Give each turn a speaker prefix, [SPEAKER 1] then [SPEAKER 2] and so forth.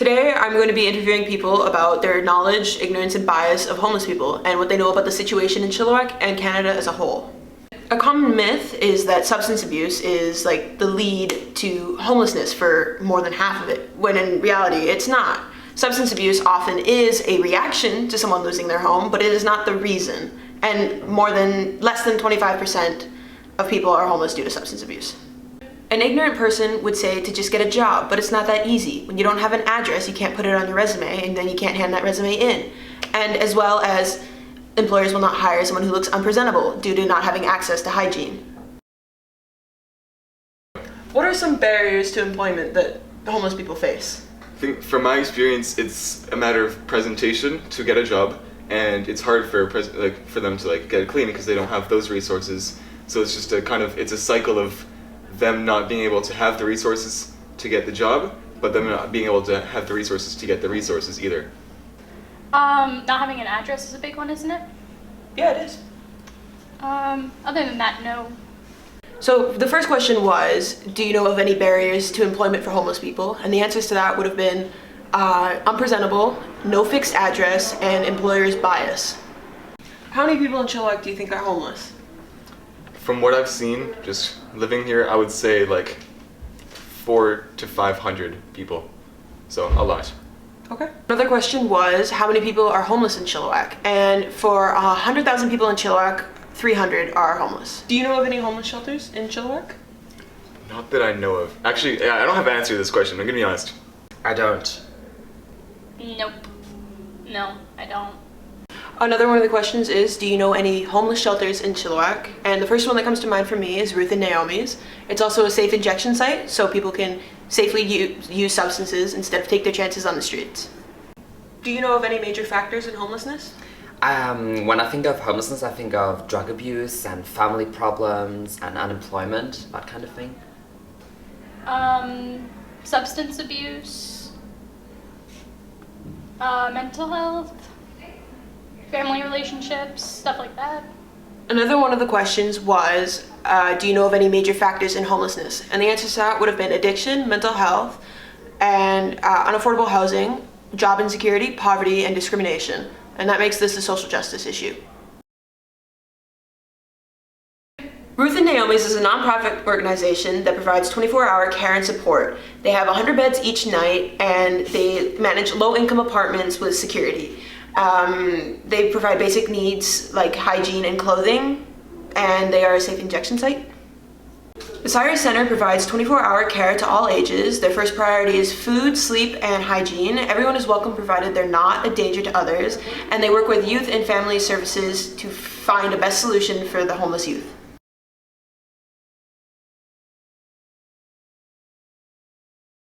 [SPEAKER 1] Today, I'm going to be interviewing people about their knowledge, ignorance, and bias of homeless people and what they know about the situation in Chilliwack and Canada as a whole. A common myth is that substance abuse is like the lead to homelessness for more than half of it, when in reality, it's not. Substance abuse often is a reaction to someone losing their home, but it is not the reason. And less than 25% of people are homeless due to substance abuse. An ignorant person would say to just get a job, but it's not that easy. When you don't have an address, you can't put it on your resume, and then you can't hand that resume in. And as well as employers will not hire someone who looks unpresentable due to not having access to hygiene. What are some barriers to employment that homeless people face?
[SPEAKER 2] I think from my experience, it's a matter of presentation to get a job, and it's hard for them to get a cleaning because they don't have those resources. So it's just it's a cycle of them not being able to have the resources to get the job, but them not being able to have the resources to get the resources either.
[SPEAKER 3] Not having an address is a big one, isn't it?
[SPEAKER 1] Yeah, it is.
[SPEAKER 3] Other than that, no.
[SPEAKER 1] So the first question was, do you know of any barriers to employment for homeless people? And the answers to that would have been unpresentable, no fixed address, and employer's bias. How many people in Chilliwack do you think are homeless?
[SPEAKER 2] From what I've seen, just living here, I would say 400 to 500 people. So a lot.
[SPEAKER 1] Okay. Another question was, how many people are homeless in Chilliwack? And for 100,000 people in Chilliwack, 300 are homeless. Do you know of any homeless shelters in Chilliwack?
[SPEAKER 2] Not that I know of. Actually, I don't have an answer to this question. I'm gonna be honest.
[SPEAKER 4] I don't.
[SPEAKER 3] Nope. No, I don't.
[SPEAKER 1] Another one of the questions is, do you know any homeless shelters in Chilliwack? And the first one that comes to mind for me is Ruth and Naomi's. It's also a safe injection site, so people can safely use substances instead of take their chances on the streets. Do you know of any major factors in homelessness?
[SPEAKER 4] When I think of homelessness, I think of drug abuse and family problems and unemployment, that kind of thing.
[SPEAKER 3] Substance abuse, mental health, family relationships, stuff like that.
[SPEAKER 1] Another one of the questions was, do you know of any major factors in homelessness? And the answer to that would have been addiction, mental health, and unaffordable housing, job insecurity, poverty, and discrimination. And that makes this a social justice issue. Ruth and Naomi's is a nonprofit organization that provides 24-hour care and support. They have 100 beds each night, and they manage low-income apartments with security. They provide basic needs like hygiene and clothing, and they are a safe injection site. The Cyrus Center provides 24-hour care to all ages. Their first priority is food, sleep, and hygiene. Everyone is welcome provided they're not a danger to others, and they work with youth and family services to find a best solution for the homeless youth.